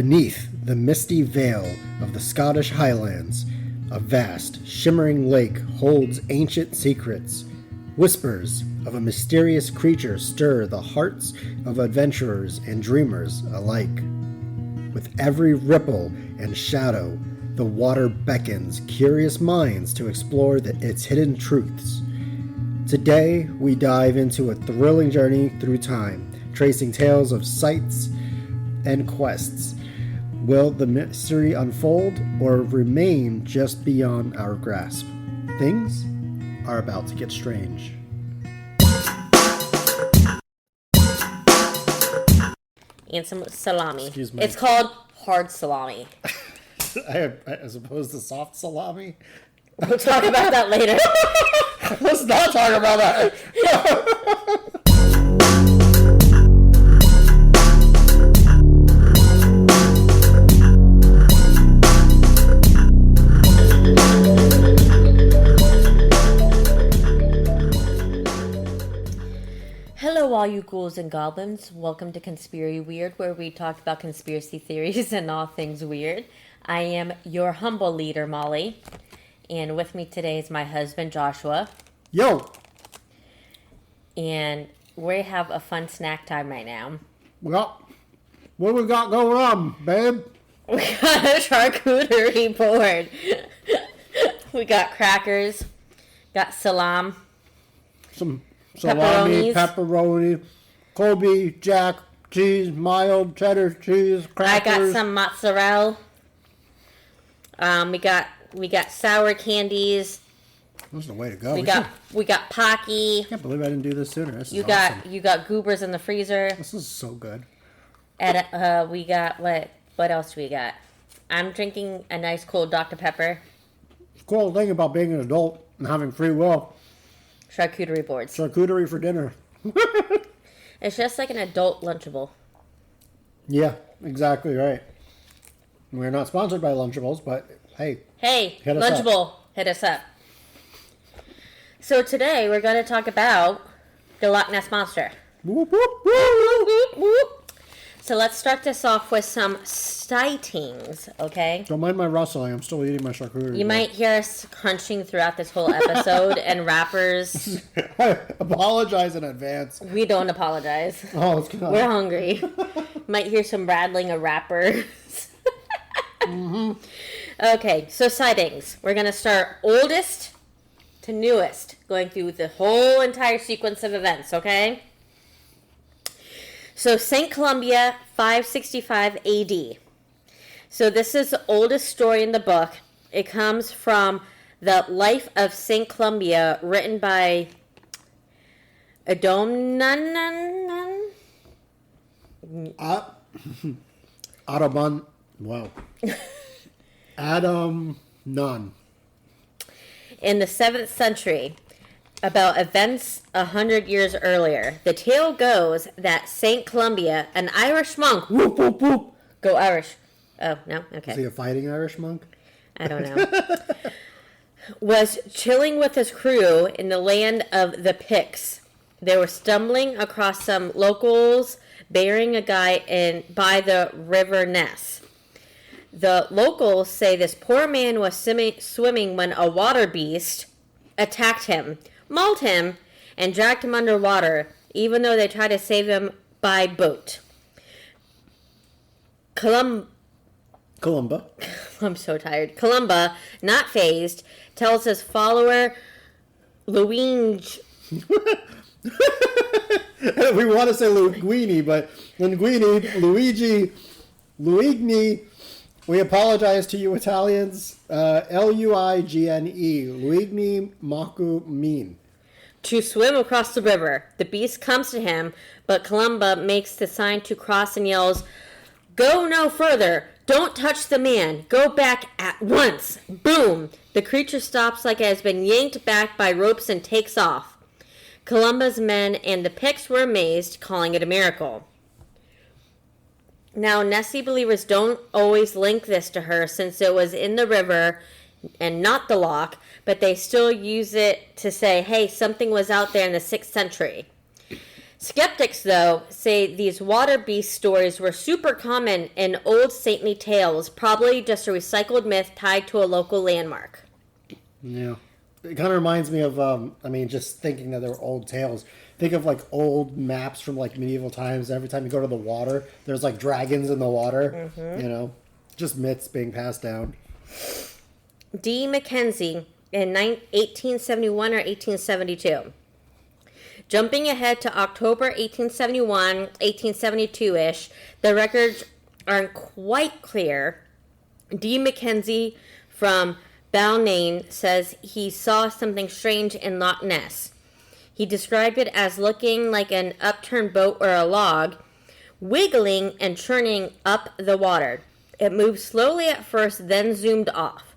Beneath the misty veil of the Scottish Highlands, a vast, shimmering lake holds ancient secrets. Whispers of a mysterious creature stir the hearts of adventurers and dreamers alike. With every ripple and shadow, the water beckons curious minds to explore its hidden truths. Today, we dive into a thrilling journey through time, tracing tales of sights and quests. Will the mystery unfold or remain just beyond our grasp? Things are about to get strange. And some salami. Excuse me. It's called hard salami. As opposed to soft salami? We'll talk about that later. Let's not talk about that. Hello, all you ghouls and goblins. Welcome to Conspiracy Weird, where we talk about conspiracy theories and all things weird. I am your humble leader, Molly. And with me today is my husband, Joshua. Yo! And we have a fun snack time right now. Well, what we got going on, babe? We got a charcuterie board. We got crackers, got salami. Some salami, pepperoni, Colby, Jack, cheese, mild, cheddar cheese, crackers. I got some mozzarella. We got sour candies. This is the way to go. We got Pocky. I can't believe I didn't do this sooner. This is You awesome. got goobers in the freezer. This is so good. And we got what else do we got? I'm drinking a nice cold Dr. Pepper. The cool thing about being an adult and having free will. Charcuterie boards. Charcuterie for dinner. It's just like an adult Lunchable. Yeah, exactly right. We're not sponsored by Lunchables, but hey. Hey, hit us Lunchable, hit us up. So today we're going to talk about the Loch Ness Monster. Whoop, whoop, whoop. Whoop, whoop. So let's start this off with some sightings, okay? Don't mind my rustling. I'm still eating my charcuterie. You might hear us crunching throughout this whole episode and rappers. I apologize in advance. We don't apologize. Oh, it's good. We're hungry. Might hear some rattling of rappers. Mm-hmm. Okay, so sightings. We're going to start oldest to newest, going through the whole entire sequence of events, okay? So Saint Columba, 565 AD. So this is the oldest story in the book. It comes from the Life of Saint Columba, written by Adam Nunn. In the 7th century, about events 100 years earlier. The tale goes that Saint Columba, an Irish monk, whoop, whoop, whoop, go Irish. Oh, no? Okay. Is he a fighting Irish monk? I don't know. Was chilling with his crew in the land of the Picts. They were stumbling across some locals burying a guy by the river Ness. The locals say this poor man was swimming when a water beast attacked him, mauled him, and dragged him underwater, even though they tried to save him by boat. Columba. I'm so tired. Columba, not phased, tells his follower Luigi. We want to say Luigini, but Luigi, we apologize to you Italians. Luigine, Luigni Maku Min. To swim across the river. The beast comes to him, but Columba makes the sign to cross and yells, "Go no further! Don't touch the man! Go back at once!" Boom! The creature stops like it has been yanked back by ropes and takes off. Columba's men and the Picts were amazed, calling it a miracle. Now, Nessie believers don't always link this to her since it was in the river and not the loch, but they still use it to say, hey, something was out there in the 6th century. Skeptics, though, say these water beast stories were super common in old saintly tales, probably just a recycled myth tied to a local landmark. Yeah. It kind of reminds me of, just thinking that they were old tales. Think of, like, old maps from, like, medieval times. Every time you go to the water, there's, like, dragons in the water. You know? Just myths being passed down. D. Mackenzie in 1871 or 1872. Jumping ahead to October 1871, 1872-ish, the records aren't quite clear. D. Mackenzie from Balnain says he saw something strange in Loch Ness. He described it as looking like an upturned boat or a log, wiggling and churning up the water. It moved slowly at first, then zoomed off.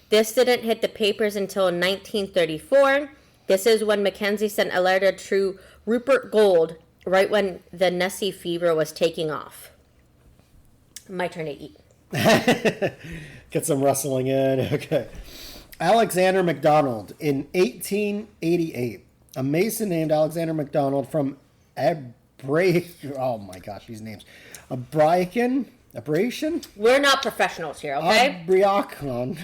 This didn't hit the papers until 1934. This is when Mackenzie sent a letter to Rupert Gold, right when the Nessie fever was taking off. My turn to eat. Get some rustling in. Okay. Alexander MacDonald in 1888. A mason named Alexander MacDonald from oh my gosh, these names. Abracan? We're not professionals here, okay? Abracan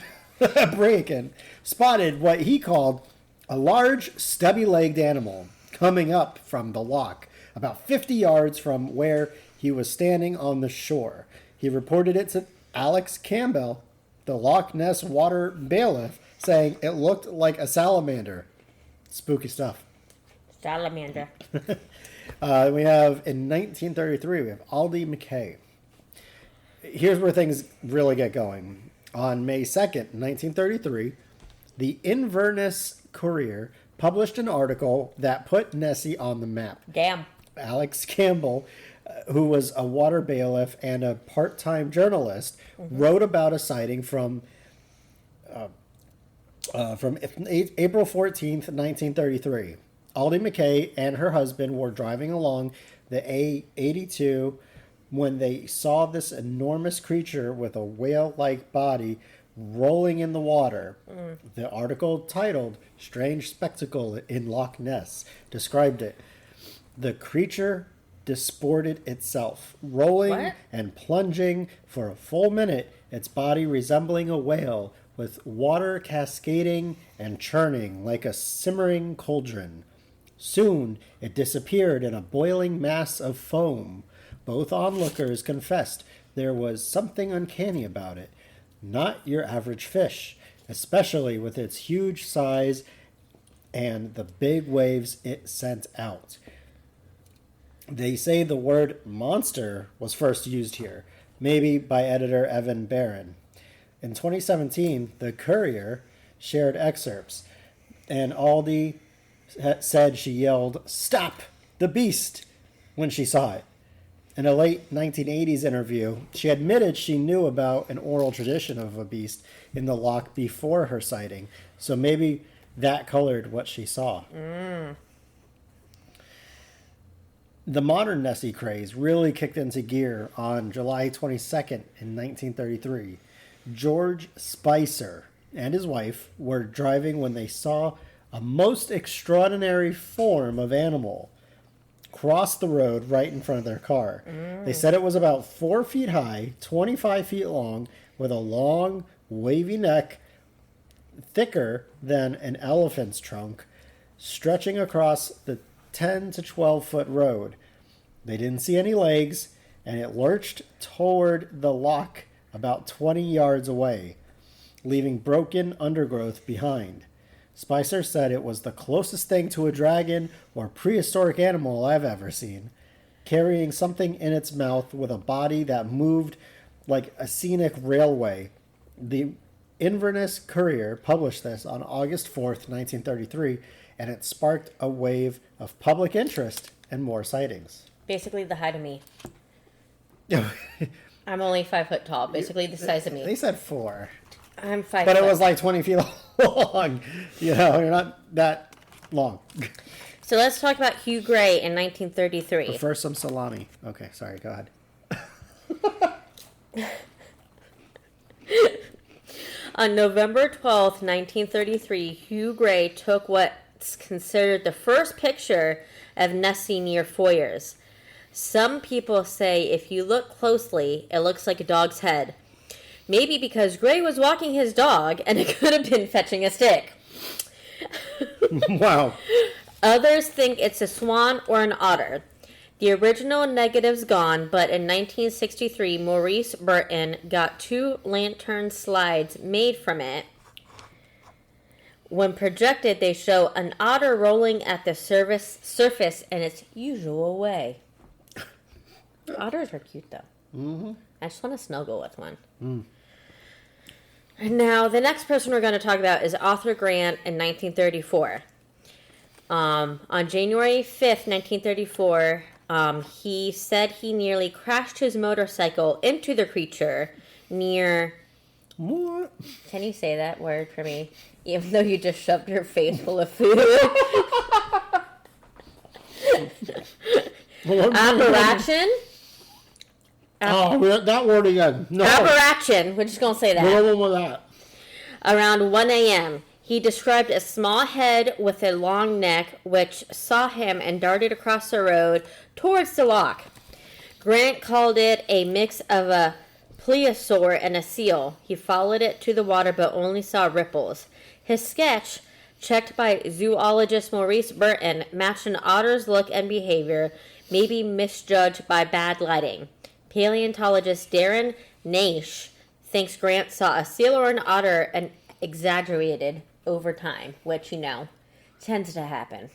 spotted what he called a large, stubby-legged animal coming up from the loch, about 50 yards from where he was standing on the shore. He reported it to Alex Campbell, the Loch Ness water bailiff, saying it looked like a salamander. Spooky stuff. Salamander. We have, in 1933, we have Aldi McKay. Here's where things really get going. On May 2nd, 1933, the Inverness Courier published an article that put Nessie on the map. Damn. Alex Campbell, who was a water bailiff and a part-time journalist, wrote about a sighting from April 14th, 1933. Aldi McKay and her husband were driving along the A82 when they saw this enormous creature with a whale-like body rolling in the water. The article titled "Strange Spectacle in Loch Ness" described it. The creature disported itself, rolling and plunging for a full minute, its body resembling a whale, with water cascading and churning like a simmering cauldron. Soon it disappeared in a boiling mass of foam. Both onlookers confessed there was something uncanny about it. Not your average fish, especially with its huge size and the big waves it sent out. They say the word monster was first used here, maybe by editor Evan Barron. In 2017, the Courier shared excerpts, and Aldi said she yelled, "Stop the beast!" when she saw it. In a late 1980s interview, she admitted she knew about an oral tradition of a beast in the loch before her sighting, so maybe that colored what she saw. The modern Nessie craze really kicked into gear on July 22nd in 1933. George Spicer and his wife were driving when they saw a most extraordinary form of animal cross the road right in front of their car. They said it was about 4 feet high, 25 feet long, with a long, wavy neck, thicker than an elephant's trunk, stretching across the 10 to 12 foot road. They didn't see any legs, and it lurched toward the loch about 20 yards away, leaving broken undergrowth behind. Spicer said it was the closest thing to a dragon or prehistoric animal I've ever seen, carrying something in its mouth with a body that moved like a scenic railway. The Inverness Courier published this on August 4th, 1933, and it sparked a wave of public interest and more sightings. Basically the height of me. I'm only 5 foot tall, basically the size of me. They said 4. I'm 5 But foot. it was like 20 feet long. You know, you're not that long. So let's talk about Hugh Gray in 1933. But first, some salami. Okay, sorry, go ahead. On November 12th, 1933, Hugh Gray took what's considered the first picture of Nessie near foyers. Some people say if you look closely, it looks like a dog's head. Maybe because Gray was walking his dog and it could have been fetching a stick. Wow. Others think it's a swan or an otter. The original negative's gone, but in 1963, Maurice Burton got 2 lantern slides made from it. When projected, they show an otter rolling at the surface in its usual way. Otters are cute, though. Mm-hmm. I just want to snuggle with one. Now, the next person we're going to talk about is Arthur Grant in 1934. On January 5th, 1934, he said he nearly crashed his motorcycle into the creature near... What? Can you say that word for me? Even though you just shoved your face full of food. Appalachian? That word again. No. Appalachian. We're just going to say that. What was that? Around 1 a.m., he described a small head with a long neck which saw him and darted across the road towards the loch. Grant called it a mix of a plesiosaur and a seal. He followed it to the water but only saw ripples. His sketch, checked by zoologist Maurice Burton, matched an otter's look and behavior, maybe misjudged by bad lighting. Paleontologist Darren Ness thinks Grant saw a seal or an otter and exaggerated over time, which, tends to happen.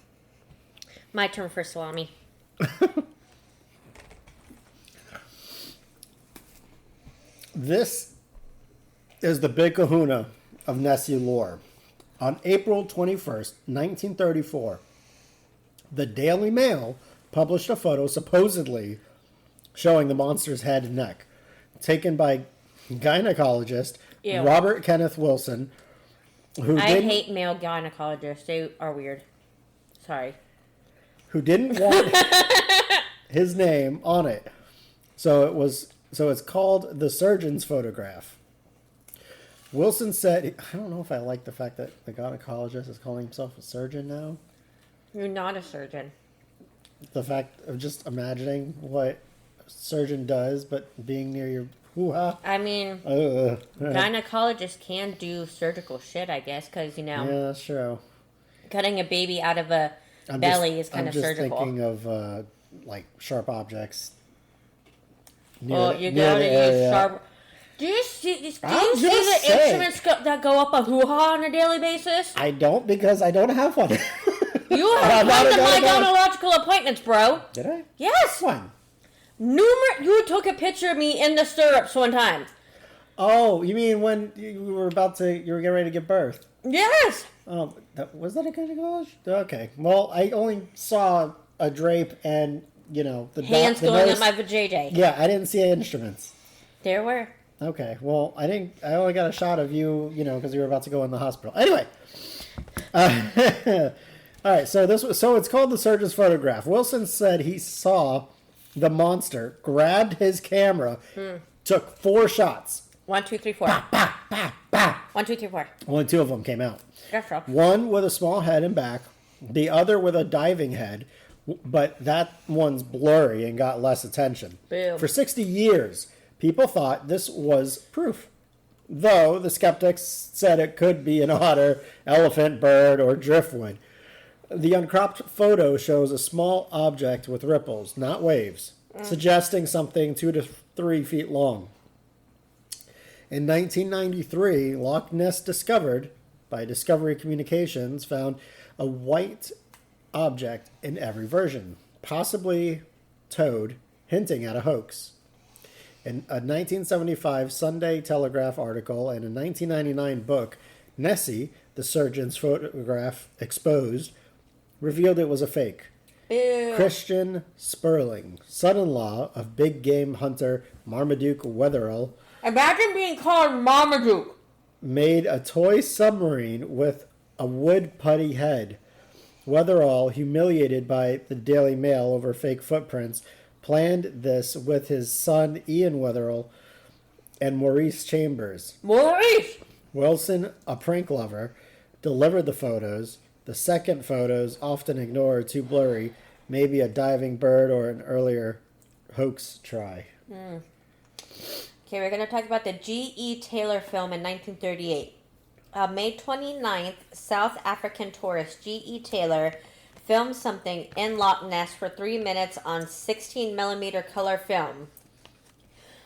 My turn for salami. This is the big kahuna of Nessie lore. On April 21st, 1934, the Daily Mail published a photo supposedly showing the monster's head and neck, taken by gynecologist Ew. Robert Kenneth Wilson, who I hate male gynecologists. They are weird. Sorry. who didn't want his name on it. So it's called the surgeon's photograph. Wilson said, I don't know if I like the fact that the gynecologist is calling himself a surgeon now. You're not a surgeon. The fact of just imagining what a surgeon does, but being near your hoo-ha. I mean, gynecologists can do surgical shit, I guess, because, Yeah, that's true. cutting a baby out of a belly is kind of surgical. I'm just thinking of, sharp objects. Well, you gotta use sharp... Do you see the instruments that go up a hoo-ha on a daily basis? I don't, because I don't have one. You have one of my gynecological appointments, bro. Did I? Yes. When? You took a picture of me in the stirrups one time. Oh, you mean when you were getting ready to give birth? Yes. Was that a gynecologist? Okay. Well, I only saw a drape and, the hands the going nurse. at my vajayjay. Yeah, I didn't see instruments. There were. Okay. Well, I only got a shot of you, because you were about to go in the hospital. Anyway. All right. So it's called the surgeon's photograph. Wilson said he saw the monster, grabbed his camera, took 4 shots. 1, 2, 3, 4. Bah, bah, bah, bah. 1, 2, 3, 4. Only 2 of them came out. That's right. One with a small head and back, the other with a diving head, but that one's blurry and got less attention. Boo. For 60 years, people thought this was proof, though the skeptics said it could be an otter, elephant, bird, or driftwood. The uncropped photo shows a small object with ripples, not waves, suggesting something 2 to 3 feet long. In 1993, Loch Ness by Discovery Communications, found a white object in every version, possibly toad, hinting at a hoax. In a 1975 Sunday Telegraph article and a 1999 book, Nessie, the surgeon's photograph exposed, revealed it was a fake. Ew. Christian Sperling, son-in-law of big game hunter Marmaduke Wetherell, Imagine being called Marmaduke. made a toy submarine with a wood putty head. Wetherall, humiliated by the Daily Mail over fake footprints, planned this with his son Ian Wetherall and Maurice Chambers. Maurice! Wilson, a prank lover, delivered the photos. The second photos, often ignored, too blurry, maybe a diving bird or an earlier hoax try. Okay, we're going to talk about the G.E. Taylor film in 1938. May 29th, South African tourist G.E. Taylor filmed something in Loch Ness for 3 minutes on 16mm color film.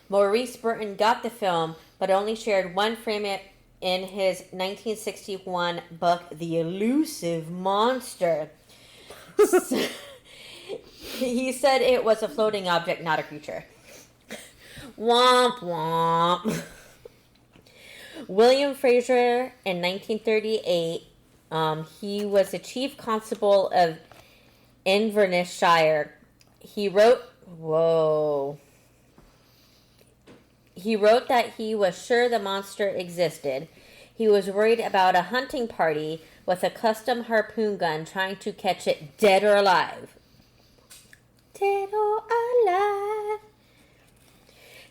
Maurice Burton got the film, but only shared one frame in his 1961 book, The Elusive Monster. He said it was a floating object, not a creature. Womp womp. William Fraser in 1938, he was the chief constable of Inverness-shire. He wrote that he was sure the monster existed. He was worried about a hunting party with a custom harpoon gun trying to catch it dead or alive. Dead or alive.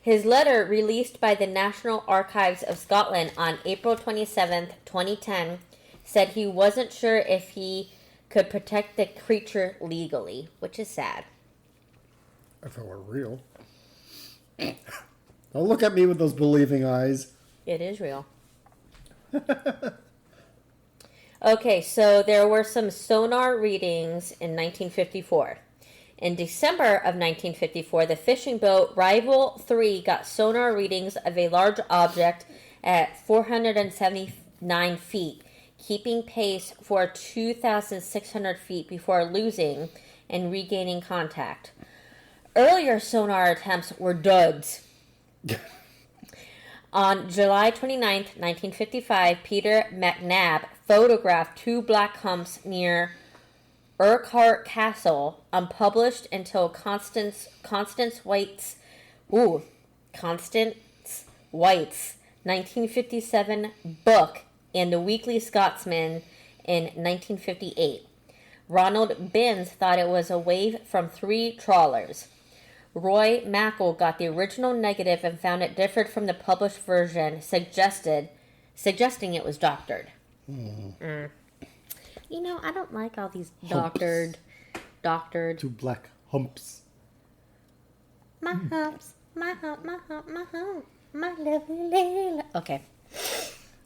His letter, released by the National Archives of Scotland on April 27th, 2010, said he wasn't sure if he could protect the creature legally, which is sad. If it were real. Don't look at me with those believing eyes. It is real. Okay, so there were some sonar readings in 1954. In December of 1954, the fishing boat Rival 3 got sonar readings of a large object at 479 feet, keeping pace for 2,600 feet before losing and regaining contact. Earlier sonar attempts were duds. On July 29, 1955, Peter McNabb photographed 2 black humps near Urquhart Castle, unpublished until Constance White's 1957 book and the Weekly Scotsman in 1958. Ronald Binns thought it was a wave from 3 trawlers. Roy Mackle got the original negative and found it differed from the published version, suggesting it was doctored. You know, I don't like all these doctored. 2 black humps. My humps, my hump, my lovely. Okay.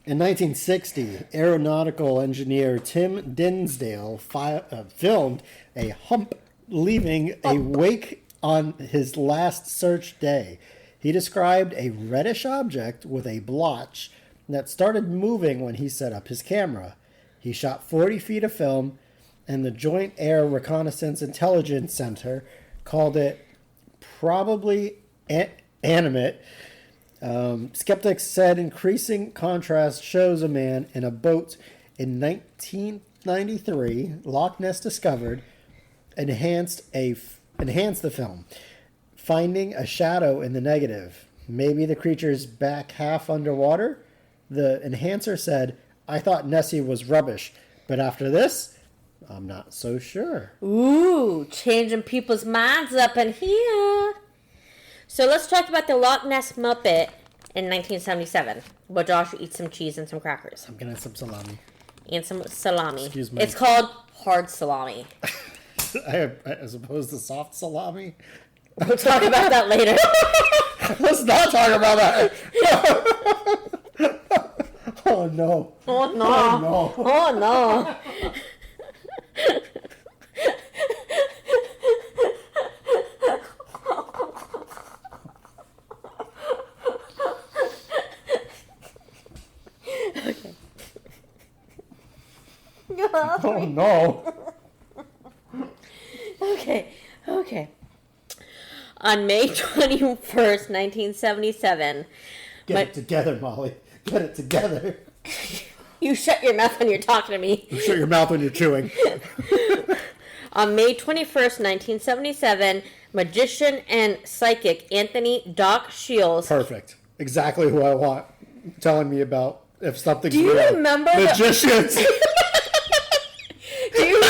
In 1960, aeronautical engineer Tim Dinsdale filmed a hump leaving a wake on his last search day. He described a reddish object with a blotch that started moving when he set up his camera. He shot 40 feet of film, and the Joint Air Reconnaissance Intelligence Center called it probably animate. Skeptics said increasing contrast shows a man in a boat in 1993. Loch Ness discovered enhanced the film, finding a shadow in the negative. Maybe the creature's back half underwater? The enhancer said, I thought Nessie was rubbish, but after this, I'm not so sure. Ooh, changing people's minds up in here. So let's talk about the Loch Ness Muppet in 1977. Well, Josh eats some cheese and some crackers. I'm gonna have some salami. And some salami. Excuse me. It's called hard salami. As opposed to soft salami? We'll talk about that later. Let's not talk about that. Oh no. Oh no. Oh no. Oh no. Okay. Oh no. Okay. On May 21st, 1977. Get it together, Molly. Get it together. You shut your mouth when you're talking to me. You shut your mouth when you're chewing. On May 21st, 1977, magician and psychic Anthony Doc Shields. Perfect. Exactly who I want. Telling me about if something's Do you real. remember magicians? Do you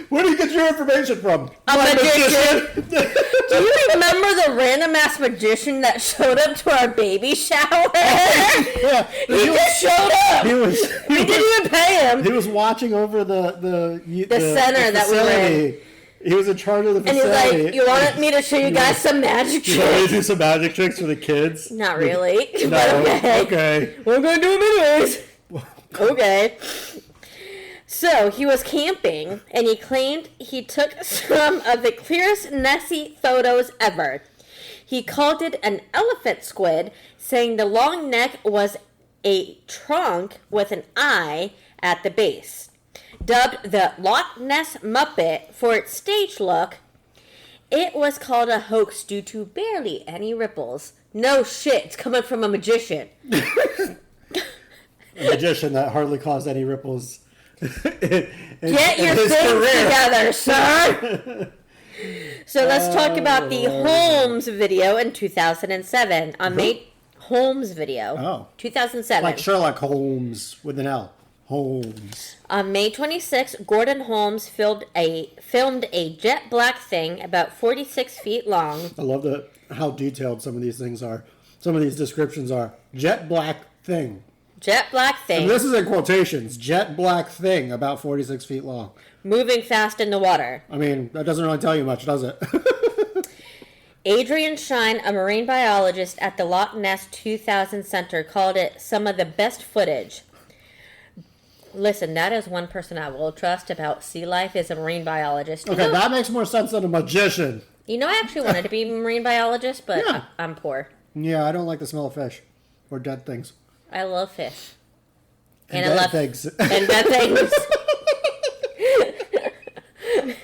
Where do you get your information from? A magician. Do you remember remember the random ass magician that showed up to our baby shower? Yeah, he just showed up. We didn't even pay him. He was watching over the center that we were in. He was in charge of the facility. And he's like, you wanted me to show you guys some magic tricks? You want me to do some magic tricks for the kids? Not really. No, but okay. We're going to do them anyways. Okay. So, he was camping, and he claimed he took some of the clearest Nessie photos ever. He called it an elephant squid, saying the long neck was a trunk with an eye at the base. Dubbed the Loch Ness Muppet for its stage look, it was called a hoax due to barely any ripples. No shit, it's coming from a magician. A magician that hardly caused any ripples. Get your things together, sir! So let's talk about the Holmes video in 2007. Holmes video. Oh. 2007. Like Sherlock Holmes with an L. Holmes. On May 26, Gordon Holmes filmed a jet black thing about 46 feet long. I love how detailed some of these things are. Some of these descriptions are. Jet black thing. Jet black thing. And this is in quotations. Jet black thing about 46 feet long. Moving fast in the water. I mean, that doesn't really tell you much, does it? Adrian Shine, a marine biologist at the Loch Ness 2000 Center, called it some of the best footage. Listen, that is one person I will trust about sea life is a marine biologist. Okay, that makes more sense than a magician. You know, I actually wanted to be a marine biologist, but yeah. I'm poor. Yeah, I don't like the smell of fish or dead things. I love fish. And I love things. And dead things.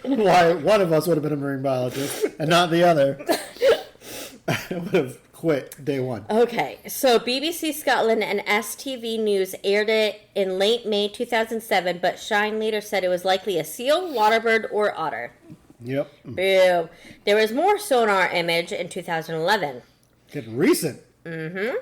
Why, one of us would have been a marine biologist and not the other. I would have quit day one. Okay, so BBC Scotland and STV News aired it in late May 2007, but Shine later said it was likely a seal, waterbird, or otter. Yep. Boo. There was more sonar image in 2011. Getting recent. Mm-hmm.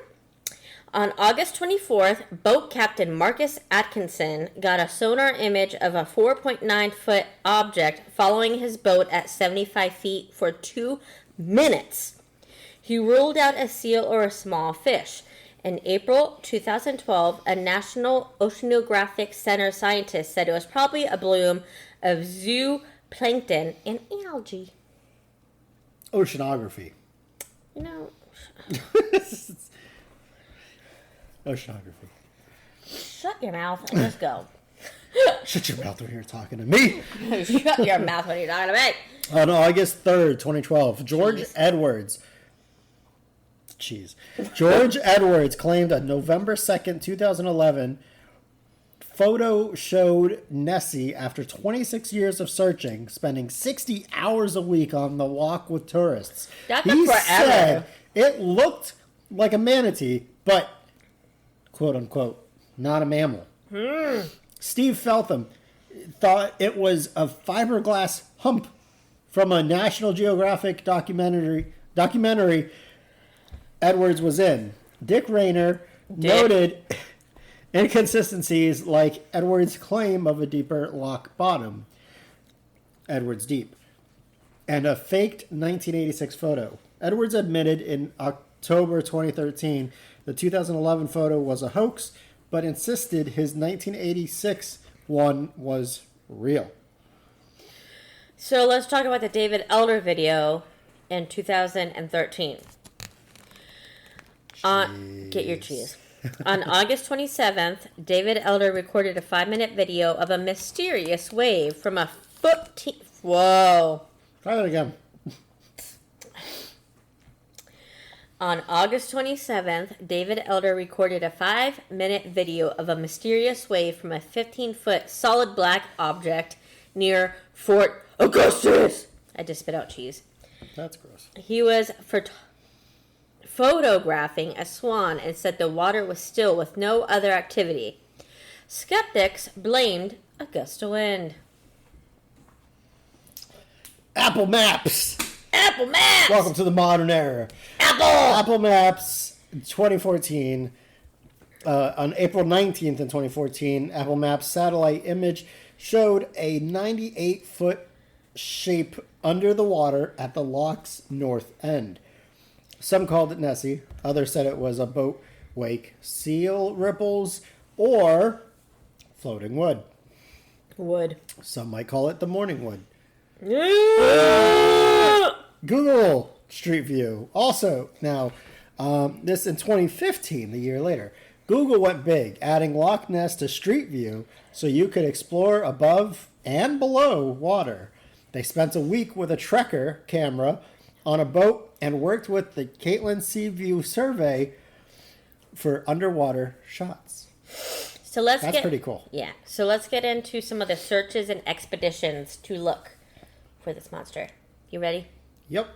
On August 24th, boat captain Marcus Atkinson got a sonar image of a 4.9-foot object following his boat at 75 feet for 2 minutes. He ruled out a seal or a small fish. In April 2012, a National Oceanographic Center scientist said it was probably a bloom of zooplankton and algae. Oceanography. You know. Oceanography. Shut your mouth and just go. Shut your mouth when you're talking to me. Shut your mouth when you're talking to me. On August 3rd, 2012, George Edwards claimed on November 2nd, 2011, photo showed Nessie after 26 years of searching, spending 60 hours a week on the walk with tourists. That took forever. Said it looked like a manatee, but, quote unquote, not a mammal. Steve Feltham thought it was a fiberglass hump from a National Geographic documentary Edwards was in. Dick Rayner noted inconsistencies like Edwards' claim of a deeper loch bottom, Edwards Deep, and a faked 1986 photo. Edwards admitted in October 2013 the 2011 photo was a hoax, but insisted his 1986 one was real. So let's talk about the David Elder video in 2013. Get your cheese. On August 27th, David Elder recorded a 5-minute video of a mysterious wave from a Whoa. Try that again. On August 27th, David Elder recorded a 5-minute video of a mysterious wave from a 15-foot solid black object near Fort Augustus. I just spit out cheese. That's gross. He was photographing a swan and said the water was still with no other activity. Skeptics blamed a gust of wind. Apple Maps. Apple Maps. Welcome to the modern era. Apple Maps 2014. On April 19th in 2014, Apple Maps satellite image showed a 98-foot shape under the water at the loch's north end. Some called it Nessie. Others said it was a boat wake, seal ripples, or floating wood. Wood. Some might call it the morning wood. Google Street View. Also, now, this in 2015, the year later, Google went big, adding Loch Ness to Street View so you could explore above and below water. They spent a week with a Trekker camera on a boat and worked with the Caitlin Sea View survey for underwater shots. So that's pretty cool. Yeah. So let's get into some of the searches and expeditions to look for this monster. You ready? Yep.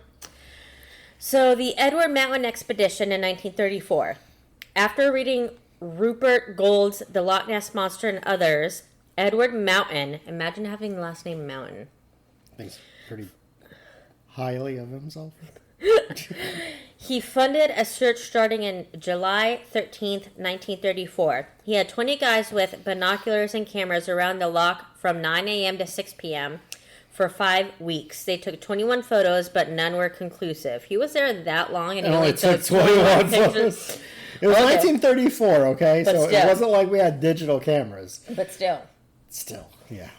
So the Edward Mountain Expedition in 1934. After reading Rupert Gould's The Loch Ness Monster and others, Edward Mountain, imagine having the last name Mountain. Thinks pretty highly of himself. He funded a search starting in July 13th, 1934. He had 20 guys with binoculars and cameras around the loch from 9 a.m. to 6 p.m. for 5 weeks. They took 21 photos, but none were conclusive. He was there that long and he only took 21 photos. It was 1934, okay? But so still. It wasn't like we had digital cameras. But still. Still, yeah.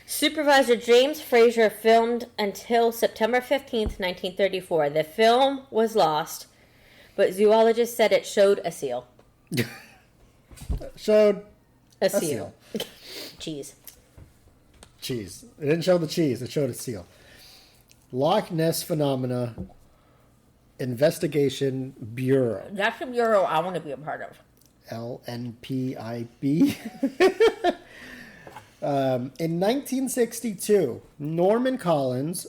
Supervisor James Fraser filmed until September 15th, 1934. The film was lost, but zoologists said it showed a seal. Showed a seal. Cheese. Cheese. It didn't show the cheese. It showed a seal. Loch Ness Phenomena Investigation Bureau. That's a bureau I want to be a part of. LNPIB. In 1962, Norman Collins,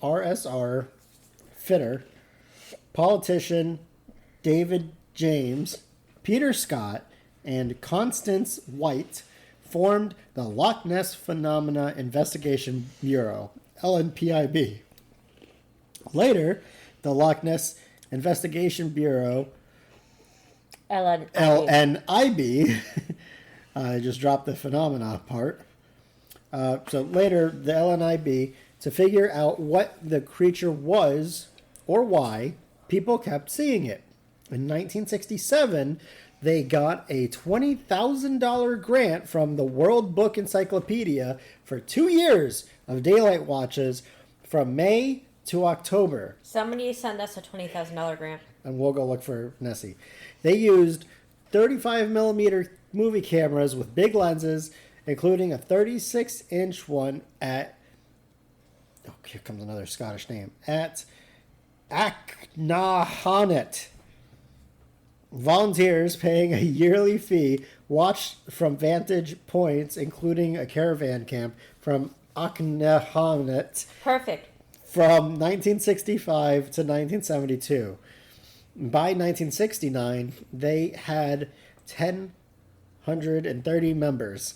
RSR, fitter, politician David James, Peter Scott, and Constance White formed the Loch Ness Phenomena Investigation Bureau, LNPIB. Later, the Loch Ness Investigation Bureau, LNIB, I just dropped the phenomena part. So later, the LNIB, to figure out what the creature was or why people kept seeing it. In 1967, they got a $20,000 grant from the World Book Encyclopedia for 2 years of daylight watches from May to October. Somebody send us a $20,000 grant. And we'll go look for Nessie. They used 35 millimeter movie cameras with big lenses, including a 36-inch one at, oh, here comes another Scottish name, at Achnahanet. Volunteers paying a yearly fee watched from vantage points, including a caravan camp from Achnahanet. Perfect. From 1965 to 1972. By 1969, they had 1,030 members,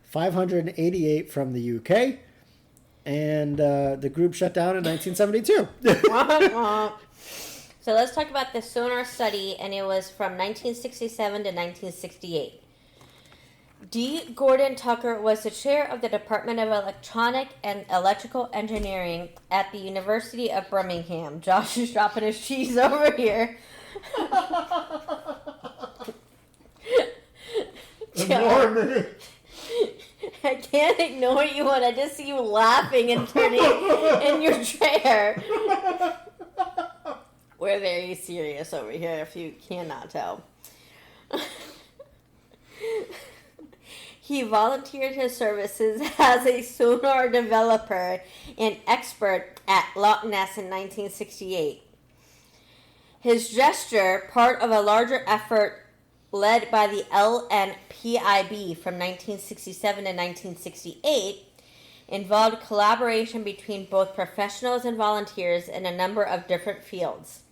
588 from the UK, and the group shut down in 1972. So let's talk about the sonar study, and it was from 1967 to 1968. D. Gordon Tucker was the chair of the Department of Electronic and Electrical Engineering at the University of Birmingham. Josh is dropping his cheese over here. I can't ignore you when I just see you laughing and turning in your chair. We're very serious over here, if you cannot tell. He volunteered his services as a sonar developer and expert at Loch Ness in 1968. His gesture, part of a larger effort led by the LNPIB from 1967 to 1968, involved collaboration between both professionals and volunteers in a number of different fields.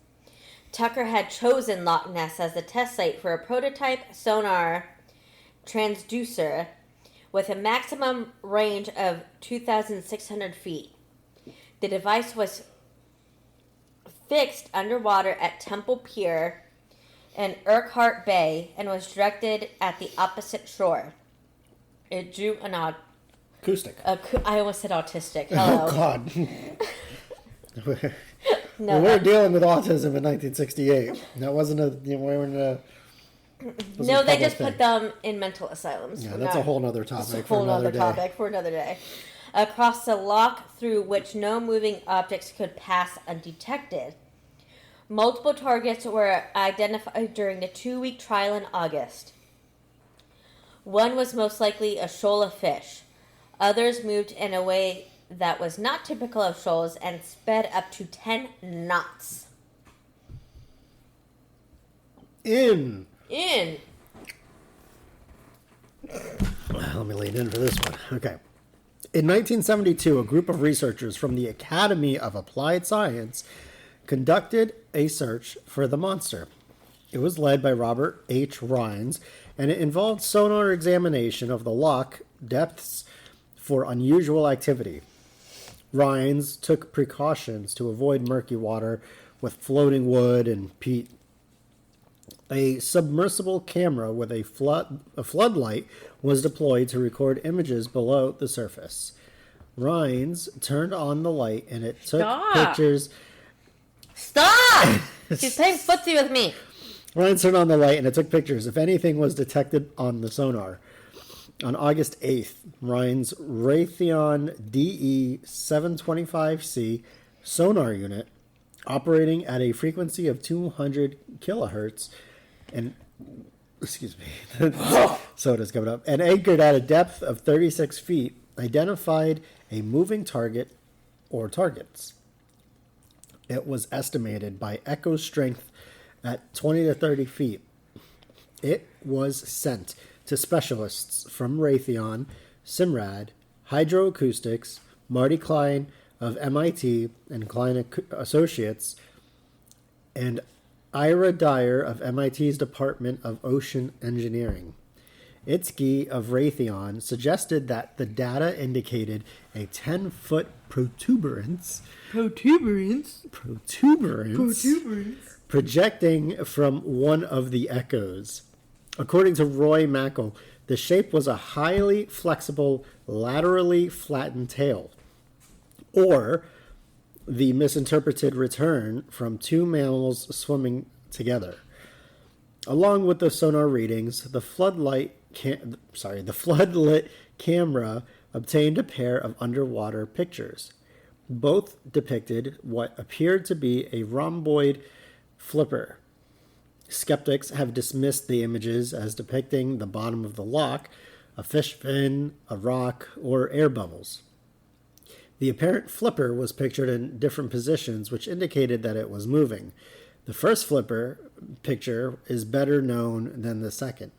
Tucker had chosen Loch Ness as the test site for a prototype sonar transducer with a maximum range of 2,600 feet. The device was fixed underwater at Temple Pier in Urquhart Bay and was directed at the opposite shore. It drew an Acoustic. I almost said autistic. Hello. Oh, God. No, we were dealing with autism in 1968. That wasn't a... we were in a... No, they just put them in mental asylums. Yeah, that's a whole other topic. That's a whole other topic for another day. Across the loch through which no moving objects could pass undetected. Multiple targets were identified during the 2-week trial in August. One was most likely a shoal of fish. Others moved in a way that was not typical of shoals and sped up to 10 knots. In. Let me lean in for this one. Okay. In 1972, a group of researchers from the Academy of Applied Science conducted a search for the monster. It was led by Robert H. Rines, and it involved sonar examination of the loch depths for unusual activity. Rines took precautions to avoid murky water with floating wood and peat. A submersible camera with a floodlight was deployed to record images below the surface. Rines turned on the light and it took pictures. Stop! She's playing footsie with me. Rines turned on the light and it took pictures if anything was detected on the sonar. On August 8th, Rines' Raytheon DE-725C sonar unit, operating at a frequency of 200 kilohertz, and soda's coming up, and anchored at a depth of 36 feet, identified a moving target or targets. It was estimated by echo strength at 20 to 30 feet. It was sent to specialists from Raytheon, Simrad, Hydroacoustics, Marty Klein of MIT and Klein Associates, and Ira Dyer of MIT's Department of Ocean Engineering. Itzke of Raytheon suggested that the data indicated a 10-foot protuberance projecting from one of the echoes. According to Roy Mackel, the shape was a highly flexible, laterally flattened tail, or the misinterpreted return from two mammals swimming together. Along with the sonar readings, the floodlit camera obtained a pair of underwater pictures. Both depicted what appeared to be a rhomboid flipper. Skeptics have dismissed the images as depicting the bottom of the loch, a fish fin, a rock, or air bubbles. The apparent flipper was pictured in different positions, which indicated that it was moving. The first flipper picture is better known than the second.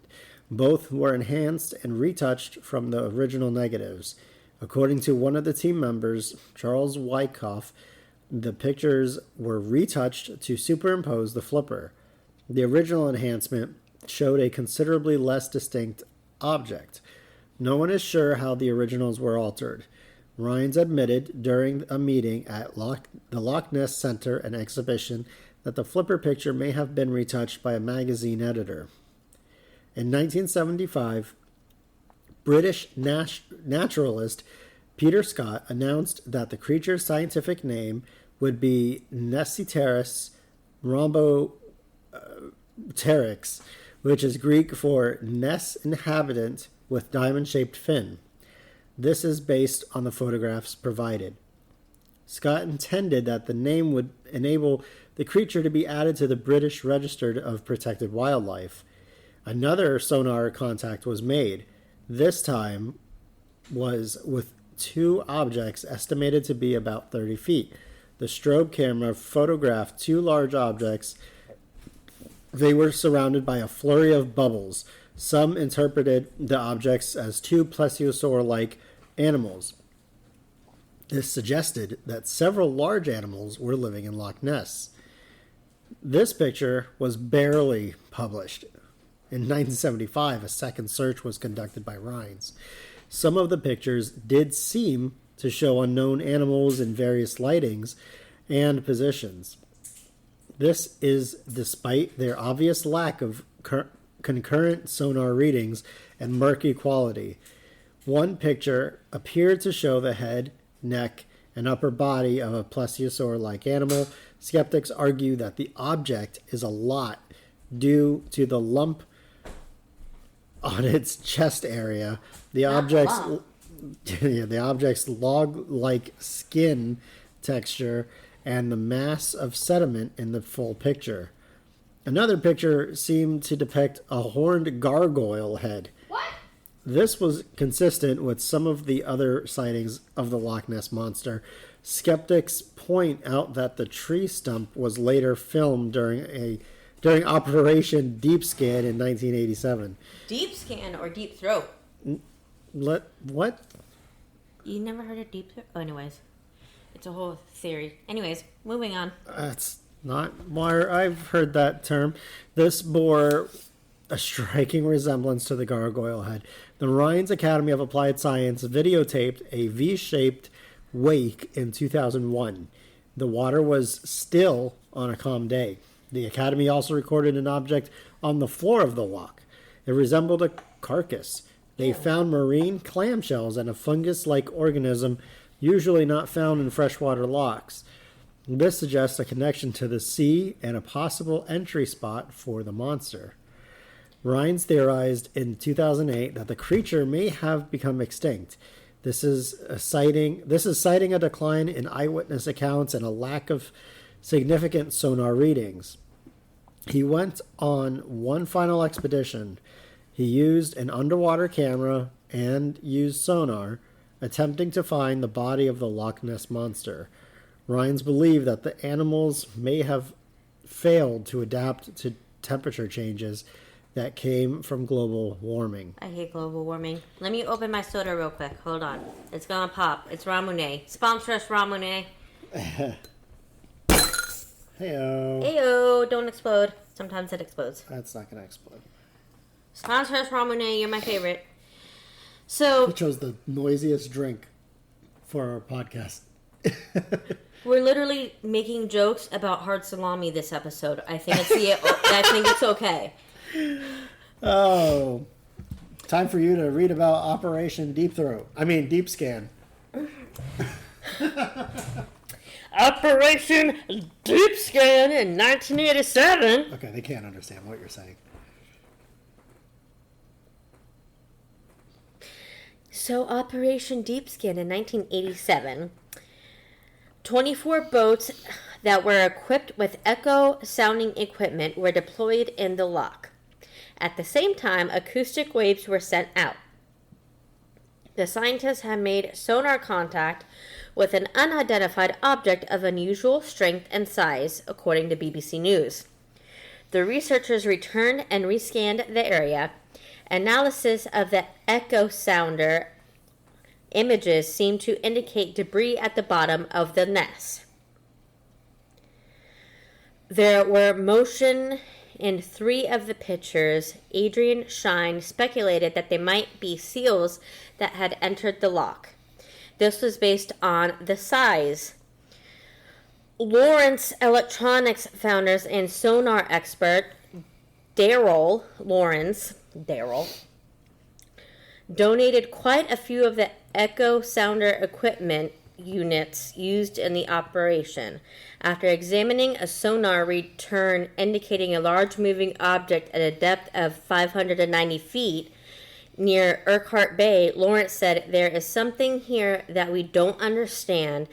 Both were enhanced and retouched from the original negatives. According to one of the team members, Charles Wyckoff, the pictures were retouched to superimpose the flipper. The original enhancement showed a considerably less distinct object. No one is sure how the originals were altered. Rines admitted during a meeting at the Loch Ness Center and Exhibition that the flipper picture may have been retouched by a magazine editor. In 1975, British naturalist Peter Scott announced that the creature's scientific name would be Nessiteris rhomboteryx, which is Greek for Ness inhabitant with diamond-shaped fin. This is based on the photographs provided. Scott intended that the name would enable the creature to be added to the British Register of Protected Wildlife. Another sonar contact was made. This time was with two objects estimated to be about 30 feet. The strobe camera photographed two large objects. They were surrounded by a flurry of bubbles. Some interpreted the objects as two plesiosaur-like animals. This suggested that several large animals were living in Loch Ness. This picture was barely published. In 1975, a second search was conducted by Rines. Some of the pictures did seem to show unknown animals in various lightings and positions. This is despite their obvious lack of concurrent sonar readings and murky quality. One picture appeared to show the head, neck, and upper body of a plesiosaur-like animal. Skeptics argue that the object is a lot due to the lump on its chest area. The object's log-like skin texture and the mass of sediment in the full picture. Another picture seemed to depict a horned gargoyle head. What? This was consistent with some of the other sightings of the Loch Ness Monster. Skeptics point out that the tree stump was later filmed during Operation Deep Scan in 1987. Deep scan or deep throat? What? You never heard of deep throat? Oh, anyways. It's a whole theory. Anyways, moving on. That's not why I've heard that term. This bore a striking resemblance to the gargoyle head. The Rhines Academy of Applied Science videotaped a V-shaped wake in 2001. The water was still on a calm day. The Academy also recorded an object on the floor of the loch. It resembled a carcass. They found marine clamshells and a fungus-like organism usually not found in freshwater lochs. This suggests a connection to the sea and a possible entry spot for the monster. Rhines theorized in 2008 that the creature may have become extinct. This is citing a decline in eyewitness accounts and a lack of significant sonar readings. He went on one final expedition. He used an underwater camera and used sonar, attempting to find the body of the Loch Ness Monster. Rhines believed that the animals may have failed to adapt to temperature changes that came from global warming. I hate global warming. Let me open my soda real quick. Hold on. It's gonna pop. It's Ramune. Sponsor us, Ramune. Heyo. Heyo, don't explode. Sometimes it explodes. That's not gonna explode. Sponsor us, Ramune. You're my favorite. So We chose the noisiest drink for our podcast. we're literally making jokes about hard salami this episode. I think it's okay. Oh, time for you to read about Operation Deep Scan. Operation Deep Scan in 1987. Okay, they can't understand what you're saying. So, Operation Deep Scan in 1987. 24 boats that were equipped with echo sounding equipment were deployed in the loch. At the same time, acoustic waves were sent out. The scientists had made sonar contact with an unidentified object of unusual strength and size, according to BBC News. The researchers returned and rescanned the area. Analysis of the echo sounder images seemed to indicate debris at the bottom of the Ness. There were motion in 3 of the pictures. Adrian Shine speculated that they might be seals that had entered the loch. This was based on the size. Lawrence Electronics founders and sonar expert Daryl Lawrence donated quite a few of the echo sounder equipment units used in the operation. After examining a sonar return indicating a large moving object at a depth of 590 feet near Urquhart Bay, Lawrence said, "There is something here that we don't understand,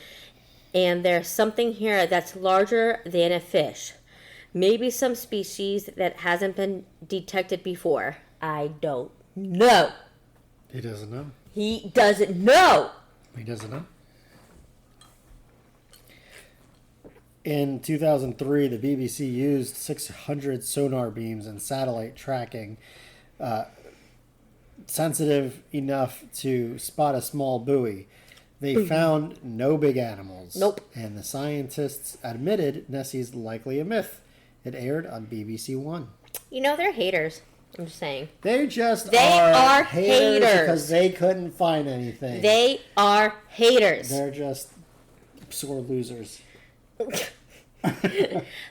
and there's something here that's larger than a fish. Maybe some species that hasn't been detected before. I don't know." He doesn't know. He doesn't know. He doesn't know. In 2003, the BBC used 600 sonar beams and satellite tracking, sensitive enough to spot a small buoy. They found no big animals. Nope. And the scientists admitted Nessie's likely a myth. It aired on BBC One. You know, they're haters. I'm just saying. They are haters haters because they couldn't find anything. They are haters. They're just sore losers.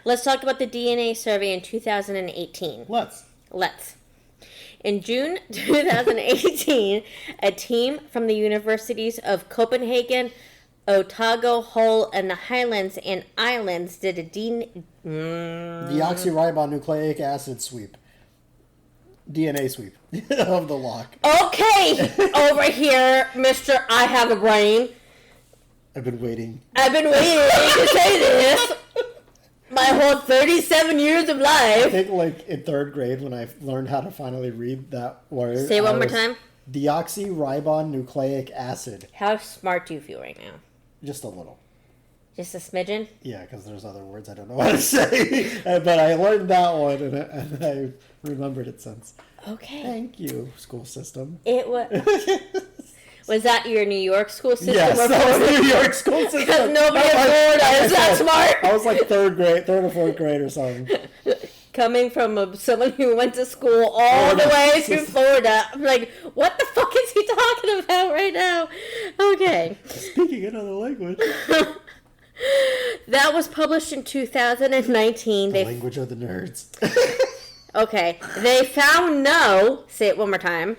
Let's talk about the DNA survey in 2018. Let's. In June 2018, a team from the universities of Copenhagen, Otago, Hull, and the Highlands and Islands did a deoxyribonucleic acid sweep. DNA sweep of the Loch. Okay, over here, Mr. I have a brain. I've been waiting to say this my whole 37 years of life. I think like in third grade when I learned how to finally read that word. Say it one more time. Deoxyribonucleic acid. How smart do you feel right now? Just a little. Just a smidgen? Yeah, because there's other words I don't know how to say. But I learned that one and I remembered it since. Okay. Thank you, school system. It was... Was that your New York school system? Yes, that was New York school system. Because nobody in Florida is that smart. I was like third or fourth grade or something. Coming from someone who went to school all the way to Florida, I'm like, what the fuck is he talking about right now? Okay. Speaking another language. That was published in 2019. The language of the nerds. Okay. They found no, say it one more time.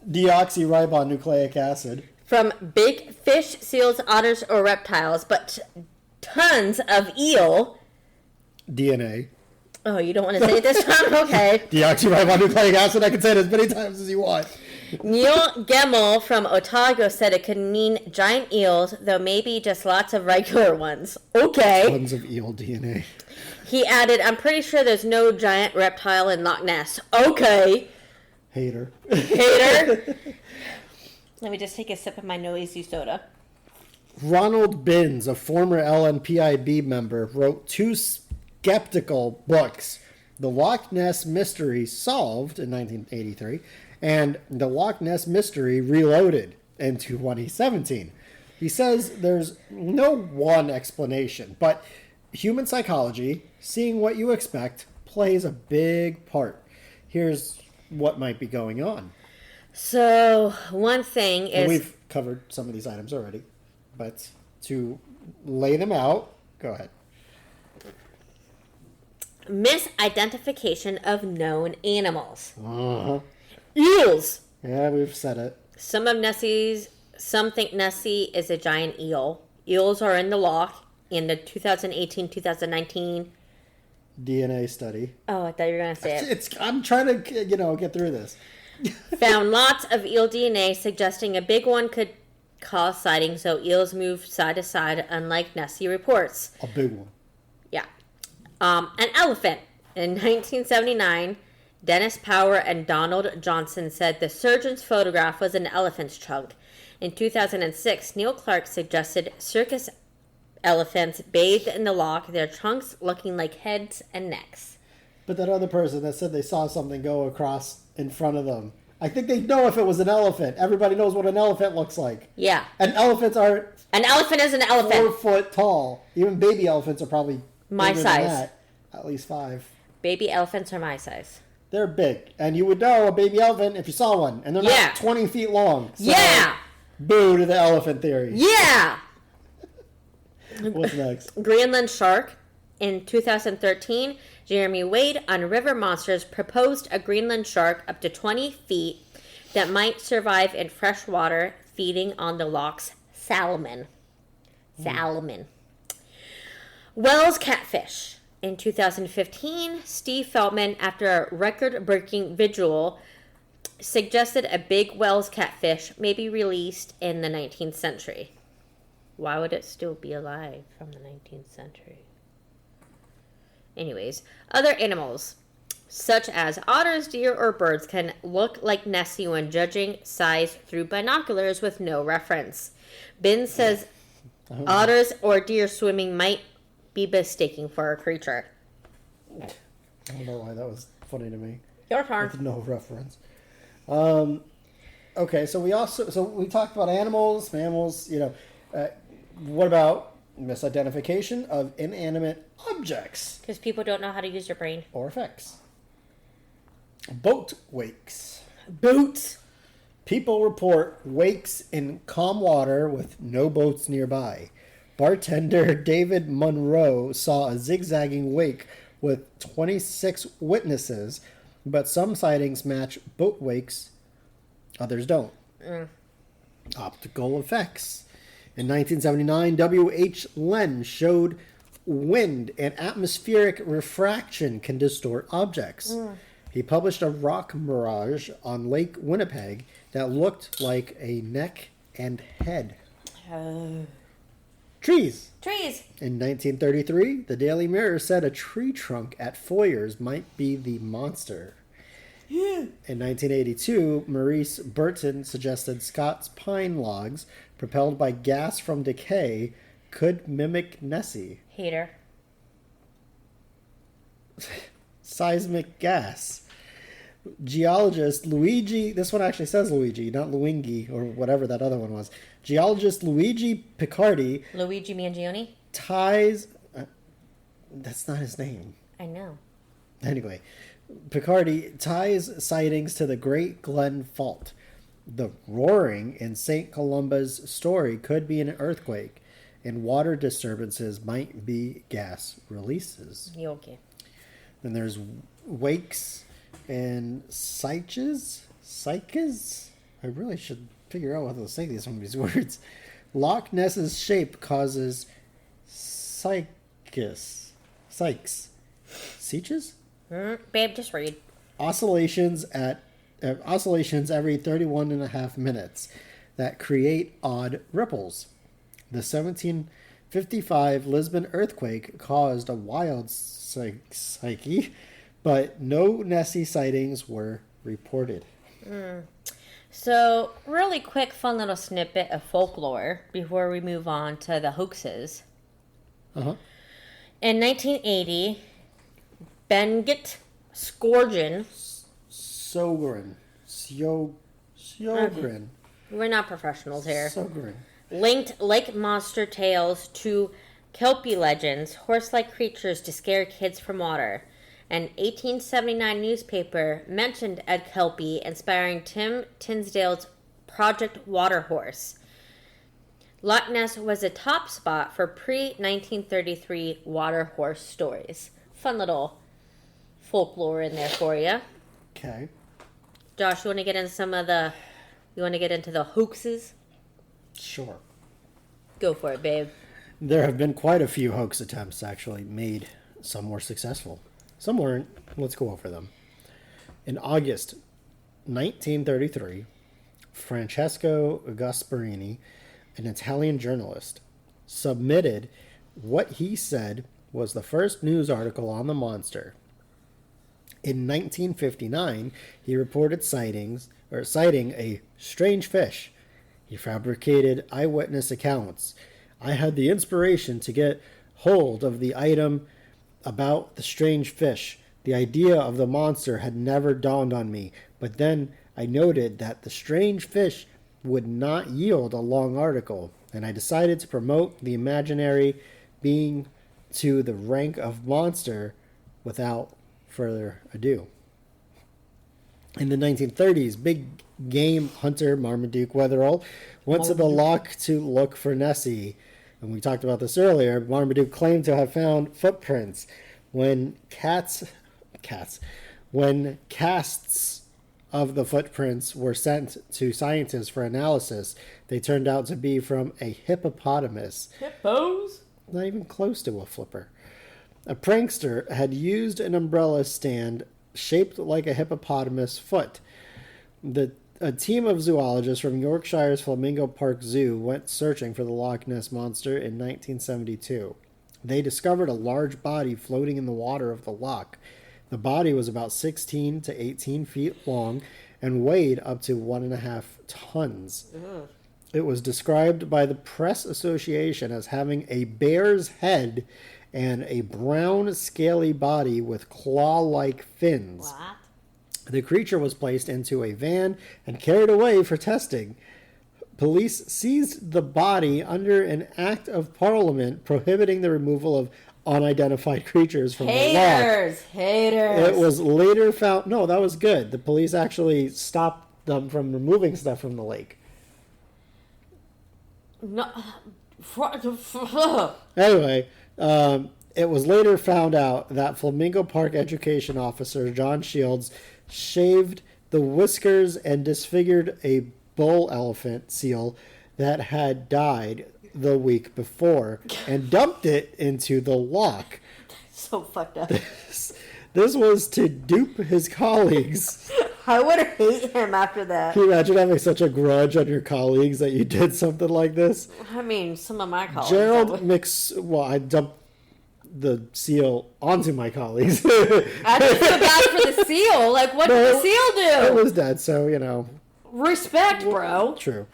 Deoxyribonucleic acid. From big fish, seals, otters, or reptiles, but tons of eel. DNA. Oh, you don't want to say it this time? Okay. Deoxyribonucleic acid, I can say it as many times as you want. Neil Gemmell from Otago said it could mean giant eels, though maybe just lots of regular ones. Okay. Tons of eel DNA. He added, I'm pretty sure there's no giant reptile in Loch Ness. Okay. Hater. Let me just take a sip of my noisy soda. Ronald Binns, a former LNPIB member, wrote 2 skeptical books. The Loch Ness Mystery Solved in 1983 and The Loch Ness Mystery Reloaded in 2017. He says there's no one explanation, but human psychology, seeing what you expect, plays a big part. Here's what might be going on. So, one thing is... And we've covered some of these items already, but to lay them out, go ahead. Misidentification of known animals. Uh-huh. Eels! Yeah, we've said it. Some think Nessie is a giant eel. Eels are in the Loch in the 2018-2019 DNA study. Oh, I thought you were going to say it. I'm trying to, get through this. Found lots of eel DNA, suggesting a big one could cause sightings, so eels move side to side, unlike Nessie reports. A big one. Yeah. An elephant. In 1979, Dennis Power and Donald Johnson said the surgeon's photograph was an elephant's trunk. In 2006, Neil Clark suggested circus elephants bathed in the Loch, their trunks looking like heads and necks. But that other person that said they saw something go across in front of them, I think they know if it was an elephant. Everybody knows what an elephant looks like. Yeah. And elephants are... An elephant is an elephant. 4 foot tall. Even baby elephants are probably... My size. Than that. At least 5. Baby elephants are my size. They're big. And you would know a baby elephant if you saw one. And they're not 20 feet long. So yeah! Boo to the elephant theory. Yeah! What's next? Greenland shark. In 2013, Jeremy Wade on River Monsters proposed a Greenland shark up to 20 feet that might survive in fresh water, feeding on the Loch's salmon. Salmon. Wells catfish. In 2015, Steve Feldman, after a record-breaking vigil, suggested a big Wells catfish may be released in the 19th century. Why would it still be alive from the 19th century? Anyways, other animals, such as otters, deer, or birds, can look like Nessie when judging size through binoculars with no reference. Ben says otters or deer swimming might be mistaken for a creature. I don't know why that was funny to me. Your turn. With no reference. Okay, so we talked about animals, mammals, what about misidentification of inanimate objects? Because people don't know how to use their brain. Or effects. Boat wakes. Boats. People report wakes in calm water with no boats nearby. Bartender David Monroe saw a zigzagging wake with 26 witnesses but some sightings match boat wakes, others don't. Optical effects. In 1979, W.H. Len showed wind and atmospheric refraction can distort objects. He published a rock mirage on Lake Winnipeg that looked like a neck and head. Trees. In 1933, the Daily Mirror said a tree trunk at Foyers might be the monster. In 1982, Maurice Burton suggested Scott's pine logs, propelled by gas from decay, could mimic Nessie. Hater. Seismic gas. Geologist Luigi, this one actually says Luigi, not Luigi, or whatever that other one was. Geologist Luigi Picardi. Luigi Mangione? Ties. That's not his name. I know. Anyway, Picardi ties sightings to the Great Glen Fault. The roaring in Saint Columba's story could be an earthquake, and water disturbances might be gas releases. You okay? Then there's wakes and psyches. I really should figure out how to say some of these words. Loch Ness's shape causes psyches. Seiches? Babe, just read. Oscillations every 31.5 minutes that create odd ripples. The 1755 Lisbon earthquake caused a wild psyche, but no Nessie sightings were reported. So, really quick, fun little snippet of folklore before we move on to the hoaxes. In 1980, Bengt Skorgen. Sjogren. We're not professionals here. Sjogren. Linked lake monster tales to Kelpie legends, horse-like creatures to scare kids from water. An 1879 newspaper mentioned a Kelpie, inspiring Tim Tinsdale's Project Waterhorse. Loch Ness was a top spot for pre-1933 water horse stories. Fun little folklore in there for you. Okay. Josh, you want to get into the hoaxes? Sure. Go for it, babe. There have been quite a few hoax attempts actually made. Some were successful. Some weren't. Let's go over them. In August 1933, Francesco Gasparini, an Italian journalist, submitted what he said was the first news article on the monster. In 1959, he reported citing a strange fish. He fabricated eyewitness accounts. I had the inspiration to get hold of the item about the strange fish. The idea of the monster had never dawned on me, but then I noted that the strange fish would not yield a long article, and I decided to promote the imaginary being to the rank of monster without further ado. In the 1930s, big game hunter Marmaduke Wetherell went to the loch to look for Nessie. And we talked about this earlier. Marmaduke claimed to have found footprints. When casts of the footprints were sent to scientists for analysis, they turned out to be from a hippopotamus. Hippos? Not even close to a flipper. A prankster had used an umbrella stand shaped like a hippopotamus foot. A team of zoologists from Yorkshire's Flamingo Park Zoo went searching for the Loch Ness Monster in 1972. They discovered a large body floating in the water of the loch. The body was about 16 to 18 feet long and weighed up to 1.5 tons. It was described by the Press Association as having a bear's head and a brown, scaly body with claw-like fins. What? The creature was placed into a van and carried away for testing. Police seized the body under an act of parliament prohibiting the removal of unidentified creatures from the loch. Haters! It was later found... No, that was good. The police actually stopped them from removing stuff from the lake. No. Anyway, It was later found out that Flamingo Park education officer John Shields shaved the whiskers and disfigured a bull elephant seal that had died the week before and dumped it into the Loch. So fucked up. This was to dupe his colleagues. I would hate him after that. Can you imagine having such a grudge on your colleagues that you did something like this? I mean, some of my colleagues. Well, I dumped the seal onto my colleagues. I just feel bad for the seal. Like, what did the seal do? It was dead, so, you know. Respect, bro. True.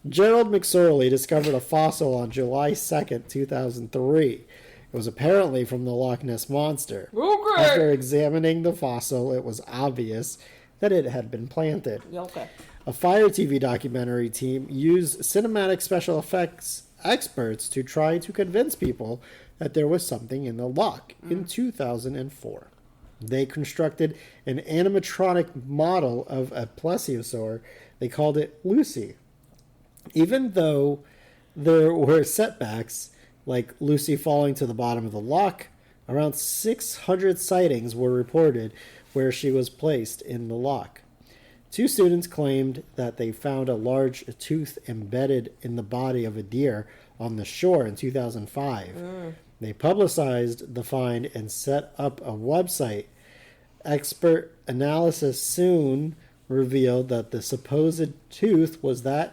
Gerald McSorley discovered a fossil on July 2nd, 2003. It was apparently from the Loch Ness Monster. Okay. After examining the fossil, it was obvious that it had been planted. Okay. A Fire TV documentary team used cinematic special effects experts to try to convince people that there was something in the loch in 2004. They constructed an animatronic model of a plesiosaur. They called it Lucy. Even though there were setbacks, like Lucy falling to the bottom of the loch, around 600 sightings were reported where she was placed in the loch. 2 students claimed that they found a large tooth embedded in the body of a deer on the shore in 2005. They publicized the find and set up a website. Expert analysis soon revealed that the supposed tooth was the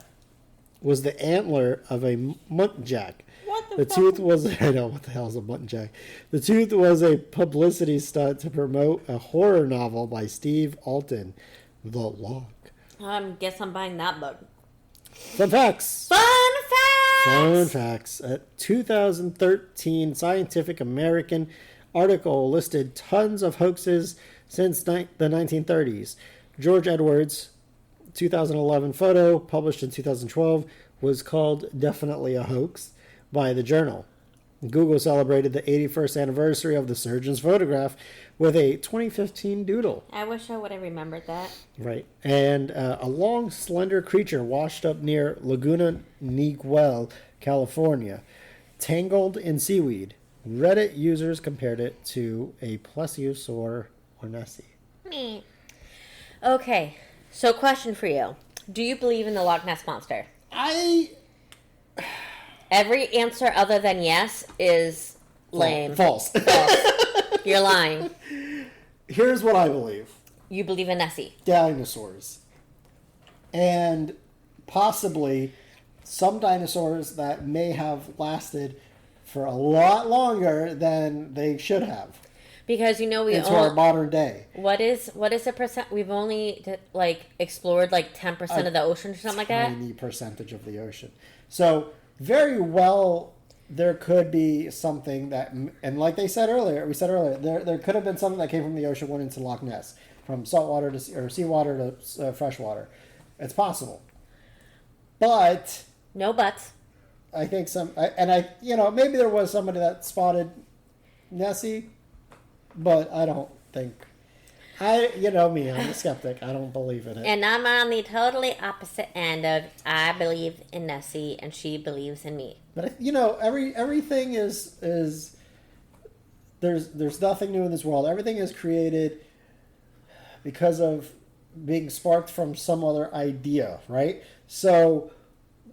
antler of a muntjac. What The tooth was, I know, what the hell is a muntjac? The tooth was a publicity stunt to promote a horror novel by Steve Alton, The Loch. Guess I'm buying that book. Fun facts. Fun facts. A 2013 Scientific American article listed tons of hoaxes since the 1930s. George Edwards' 2011 photo, published in 2012, was called Definitely a Hoax by the Journal. Google celebrated the 81st anniversary of the surgeon's photograph with a 2015 doodle. I wish I would have remembered that. Right. And a long, slender creature washed up near Laguna Niguel, California, tangled in seaweed. Reddit users compared it to a plesiosaur or Nessie. Okay, so question for you. Do you believe in the Loch Ness Monster? Every answer other than yes is lame. False. You're lying. Here's what I believe. You believe in Nessie. Dinosaurs. And possibly some dinosaurs that may have lasted for a lot longer than they should have. Because into our modern day. What is the percent? We've only explored 10% of the ocean or something like that. Tiny percentage of the ocean. So very well, there could be something that, and like we said earlier, there could have been something that came from the ocean went into Loch Ness, from saltwater or seawater to freshwater. It's possible, but no buts. I think maybe there was somebody that spotted Nessie, but I don't think. Me, I'm a skeptic. I don't believe in it. And I'm on the totally opposite end of I believe in Nessie and she believes in me. But everything is there's nothing new in this world. Everything is created because of being sparked from some other idea, right? So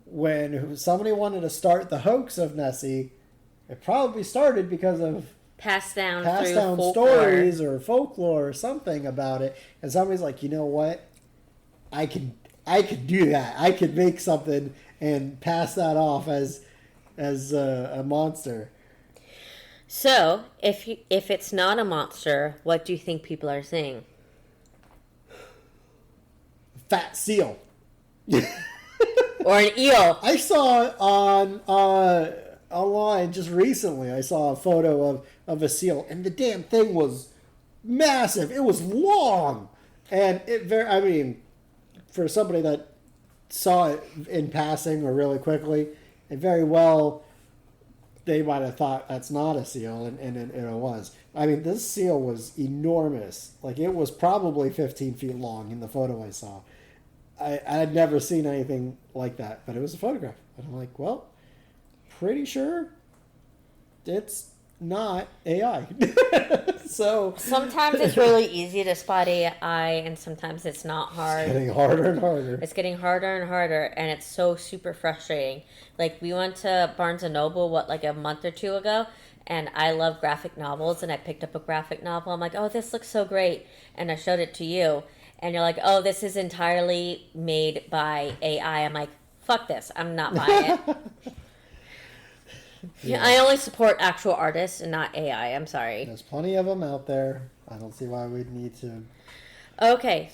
when somebody wanted to start the hoax of Nessie, it probably started because of passed down stories or folklore or something about it, and somebody's like, you know what, I could do that. I could make something and pass that off as a monster. So if it's not a monster, what do you think people are saying? Fat seal. Or an eel. I saw on online just recently. I saw a photo of a seal, and the damn thing was massive. It was long, and for somebody that saw it in passing or really quickly, it very well, they might have thought that's not a seal, and it was. I mean, this seal was enormous. Like, it was probably 15 feet long in the photo I saw. I had never seen anything like that, but it was a photograph. And I'm like, well, pretty sure it's not AI. So sometimes it's really easy to spot AI, and sometimes it's not hard. It's getting harder and harder. It's getting harder and harder, and it's so super frustrating. Like, we went to Barnes & Noble, like a month or two ago, and I love graphic novels, and I picked up a graphic novel. I'm like, oh, this looks so great, and I showed it to you, and you're like, oh, this is entirely made by AI. I'm like, fuck this. I'm not buying it. Yeah, I only support actual artists and not AI. I'm sorry. There's plenty of them out there. I don't see why we'd need to. Okay.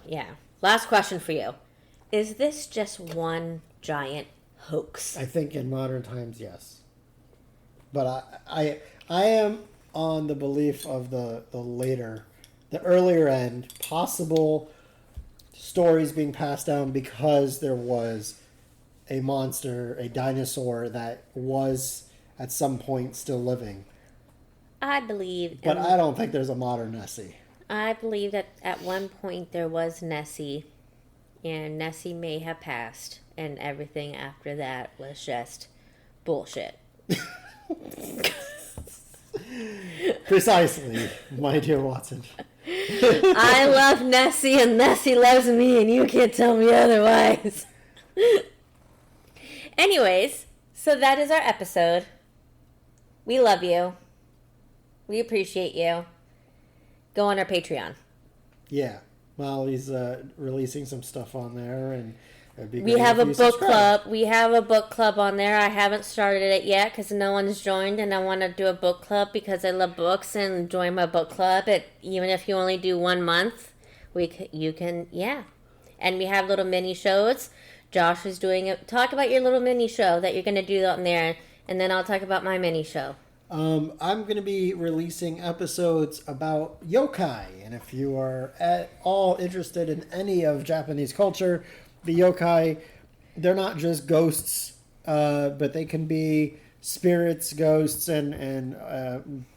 Yeah. Last question for you. Is this just one giant hoax? I think in modern times, yes. But I am on the belief of the earlier end, possible stories being passed down because there was a monster, a dinosaur that was at some point still living. I believe... But I don't think there's a modern Nessie. I believe that at one point there was Nessie, and Nessie may have passed, and everything after that was just bullshit. Precisely, my dear Watson. I love Nessie, and Nessie loves me, and you can't tell me otherwise. Anyways, so that is our episode. We love you. We appreciate you. Go on our Patreon. Yeah. Molly's releasing some stuff on there, and it'd be we have a book club. We have a book club on there. I haven't started it yet because no one's joined, and I want to do a book club because I love books and join my book club. Even if you only do 1 month, you can. And we have little mini shows. Josh is doing it. Talk about your little mini show that you're going to do on there, and then I'll talk about my mini show. I'm going to be releasing episodes about yokai, and if you are at all interested in any of Japanese culture, the yokai, they're not just ghosts, but they can be spirits, ghosts, and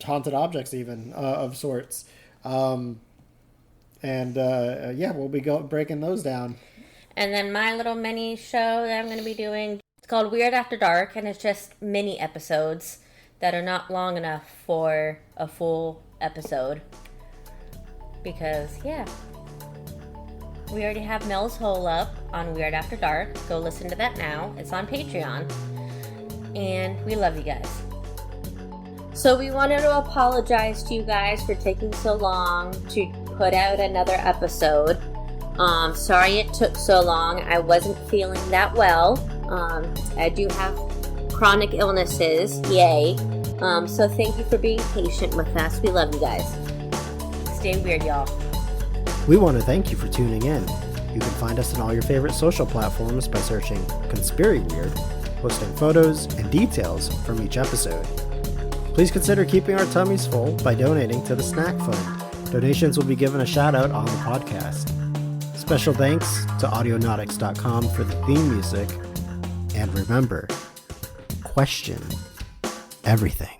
haunted objects even of sorts. We'll be breaking those down. And then my little mini show that I'm going to be doing, it's called Weird After Dark, and it's just mini episodes that are not long enough for a full episode. Because, we already have Mel's Hole up on Weird After Dark. Go listen to that now. It's on Patreon. And we love you guys. So we wanted to apologize to you guys for taking so long to put out another episode. Sorry it took so long. I wasn't feeling that well. I do have chronic illnesses. Yay. So thank you for being patient with us. We love you guys. Stay weird, y'all. We want to thank you for tuning in. You can find us on all your favorite social platforms by searching Conspiracy Weird, posting photos and details from each episode. Please consider keeping our tummies full by donating to the Snack Fund. Donations will be given a shout out on the podcast. Special thanks to audionautics.com for the theme music. And remember, question everything.